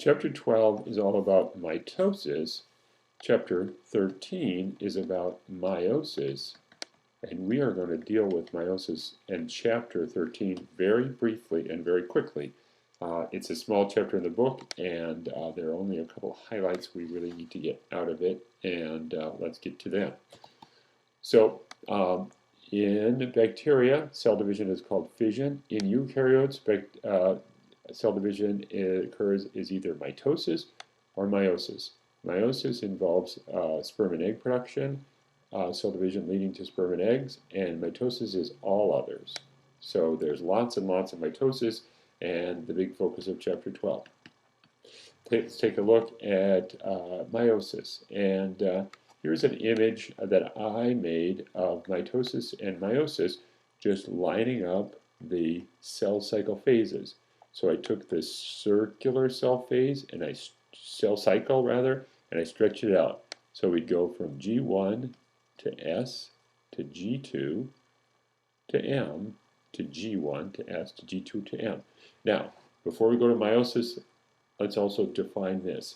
Chapter 12 is all about mitosis. Chapter 13 is about meiosis. And we are going to deal with meiosis in Chapter 13 very briefly and very quickly. It's a small chapter in the book, and there are only a couple of highlights we really need to get out of it, and let's get to that. So, in bacteria, cell division is called fission. In eukaryotes, cell division is either mitosis or meiosis. Meiosis involves sperm and egg production, cell division leading to sperm and eggs, and mitosis is all others. So there's lots and lots of mitosis, and the big focus of Chapter 12. Let's take a look at meiosis. And here's an image that I made of mitosis and meiosis, just lining up the cell cycle phases. So I took this circular cell phase, and cell cycle rather, and I stretched it out. So we'd go from G1 to S to G2 to M to G1 to S to G2 to M. Now, before we go to meiosis, let's also define this.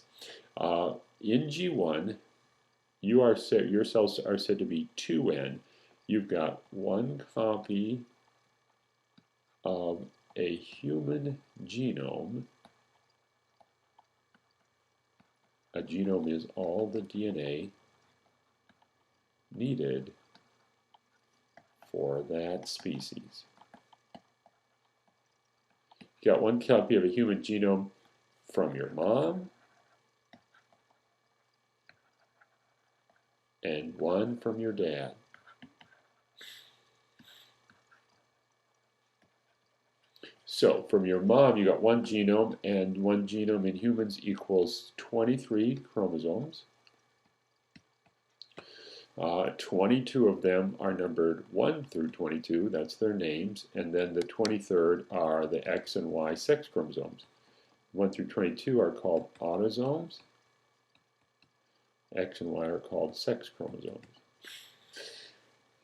In G1, your cells are said to be 2N. You've got one copy of a human genome. A genome is all the DNA needed for that species. You got one copy of a human genome from your mom and one from your dad. So from your mom, you got one genome, and one genome in humans equals 23 chromosomes. 22 of them are numbered 1 through 22, that's their names, and then the 23rd are the X and Y sex chromosomes. 1 through 22 are called autosomes. X and Y are called sex chromosomes.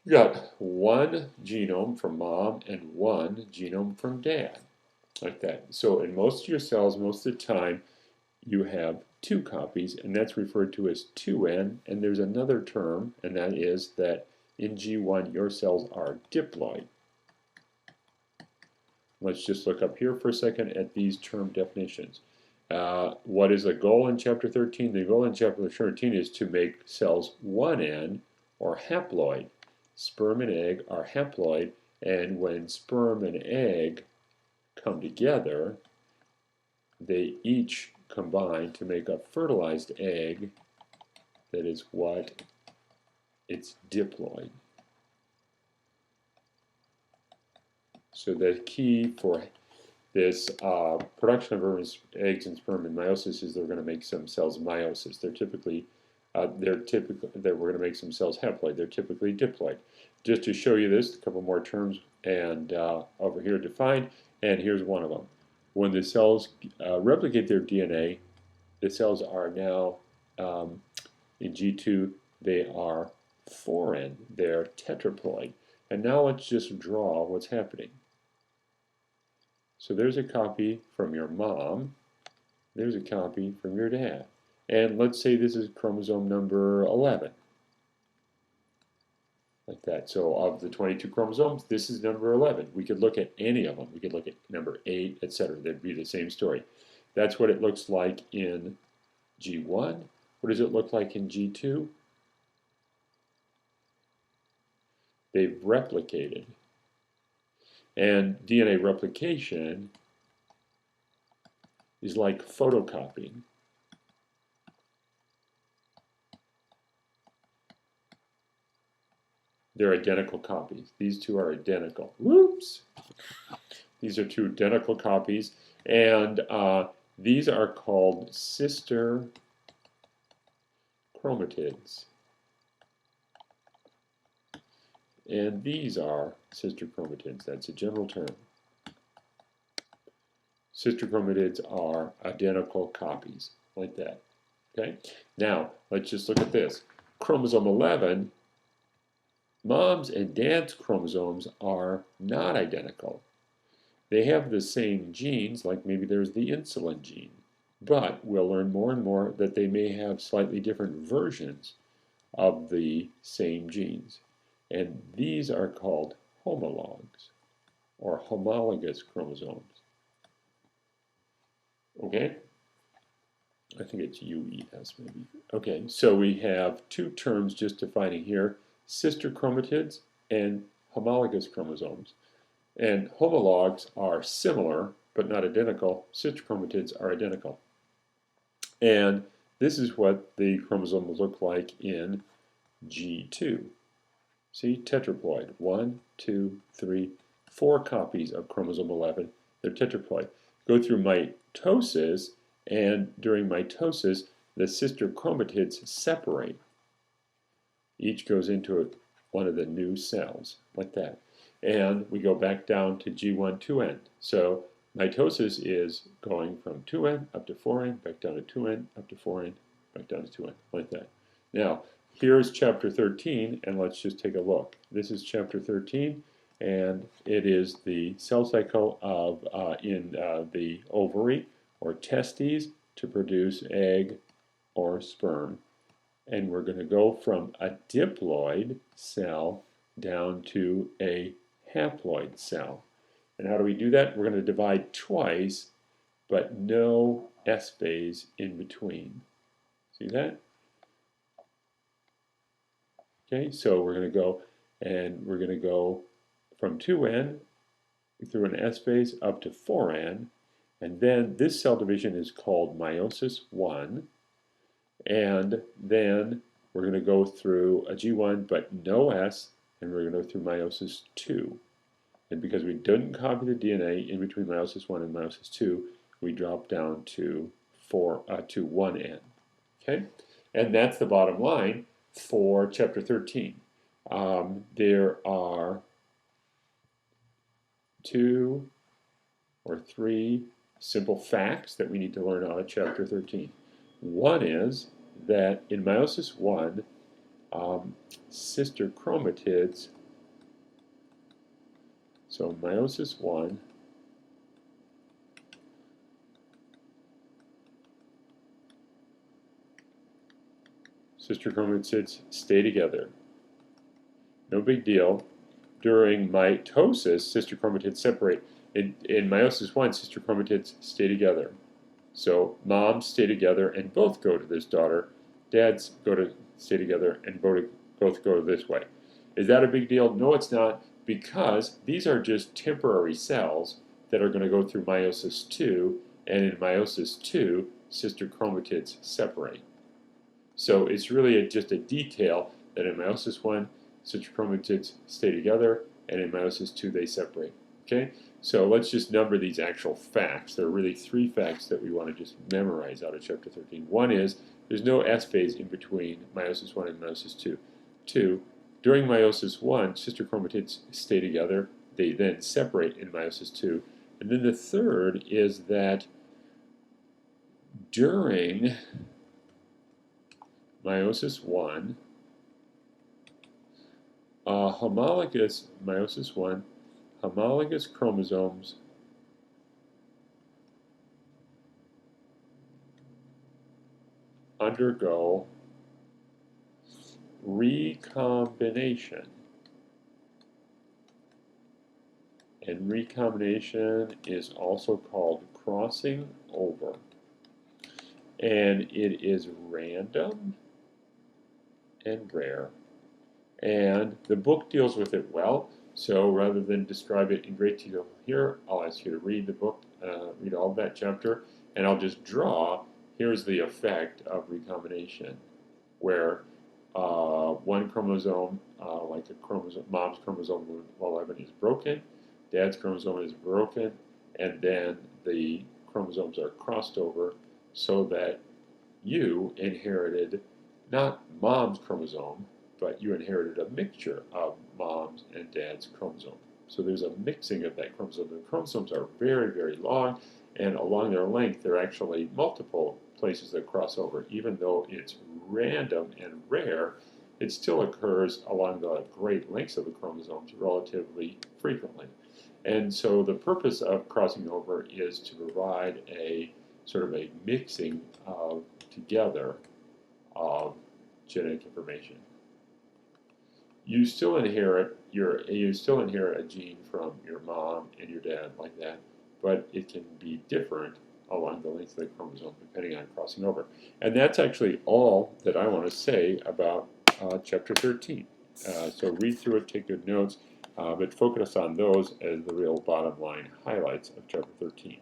You got one genome from mom and one genome from dad, like that. So in most of your cells, most of the time, you have two copies, and that's referred to as 2N, and there's another term, and that is that in G1 your cells are diploid. Let's just look up here for a second at these term definitions. What is the goal in Chapter 13? The goal in Chapter 13 is to make cells 1N or haploid. Sperm and egg are haploid, and when sperm and egg come together, they each combine to make a fertilized egg that is what? It's diploid. So the key for this production of eggs and sperm in meiosis is they're going to make some cells meiosis. We're going to make some cells haploid. They're typically diploid. Just to show you this, a couple more terms and over here defined, and here's one of them. When the cells replicate their DNA, the cells are now, in G2, they are 4N. They're tetraploid. And now let's just draw what's happening. So there's a copy from your mom. There's a copy from your dad. And let's say this is chromosome number 11. Like that. So of the 22 chromosomes, this is number 11. We could look at any of them. We could look at number 8, etc. They'd be the same story. That's what it looks like in G1. What does it look like in G2? They've replicated. And DNA replication is like photocopying. They're identical copies. These two are identical. Whoops! These are two identical copies, and these are called sister chromatids. And these are sister chromatids. That's a general term. Sister chromatids are identical copies, like that. Okay? Now, let's just look at this. Chromosome 11, mom's and dad's chromosomes are not identical. They have the same genes, like maybe there's the insulin gene. But we'll learn more and more that they may have slightly different versions of the same genes. And these are called homologs, or homologous chromosomes. Okay? I think it's UES maybe. Okay, so we have two terms just defining here, sister chromatids and homologous chromosomes. And homologs are similar, but not identical. Sister chromatids are identical. And this is what the chromosome will look like in G2. See, tetraploid, 1, 2, 3, 4 copies of chromosome 11. They're tetraploid. Go through mitosis, and during mitosis, the sister chromatids separate. Each goes into one of the new cells, like that. And we go back down to G1 2N. So mitosis is going from 2N up to 4N, back down to 2N, up to 4N, back down to 2N, like that. Now, here's chapter 13, and let's just take a look. This is chapter 13, and it is the cell cycle of in the ovary or testes to produce egg or sperm. And we're going to go from a diploid cell down to a haploid cell. And how do we do that? We're going to divide twice, but no S phase in between. See that? Okay, so we're going to go from 2N through an S phase up to 4N, and then this cell division is called meiosis 1, and then we're going to go through a G1 but no S, and we're going to go through meiosis 2. And because we didn't copy the DNA in between meiosis 1 and meiosis 2, we drop down to 1N. Okay, and that's the bottom line for chapter 13. There are 2 or 3 simple facts that we need to learn out of chapter 13. One is that in meiosis 1, sister chromatids, so meiosis 1, sister chromatids stay together. No big deal. During mitosis, sister chromatids separate. In meiosis 1, sister chromatids stay together. So moms stay together and both go to this daughter. Dads stay together and both go this way. Is that a big deal? No, it's not, because these are just temporary cells that are going to go through meiosis 2, and in meiosis 2, sister chromatids separate. So it's really just a detail that in meiosis 1, sister chromatids stay together, and in meiosis 2, they separate. Okay? So let's just number these actual facts. There are really 3 facts that we want to just memorize out of chapter 13. One is there's no S phase in between meiosis 1 and meiosis 2. 2, during meiosis 1, sister chromatids stay together. They then separate in meiosis 2. And then the third is that during meiosis 1, meiosis 1, homologous chromosomes undergo recombination. And recombination is also called crossing over. And it is random and rare. And the book deals with it well. So rather than describe it in great detail here, I'll ask you to read the book, read all of that chapter, and I'll just draw. Here's the effect of recombination, where one chromosome, like mom's chromosome 11 is broken, dad's chromosome is broken, and then the chromosomes are crossed over so that you inherited not mom's chromosome, but you inherited a mixture of mom's and dad's chromosome. So there's a mixing of that chromosome. The chromosomes are very, very long, and along their length, there are actually multiple places that cross over. Even though it's random and rare, it still occurs along the great lengths of the chromosomes relatively frequently. And so the purpose of crossing over is to provide a sort of a mixing of together of genetic information. You still inherit a gene from your mom and your dad like that, but it can be different along the length of the chromosome depending on crossing over. And that's actually all that I want to say about chapter 13. So read through it, take good notes, but focus on those as the real bottom line highlights of chapter 13.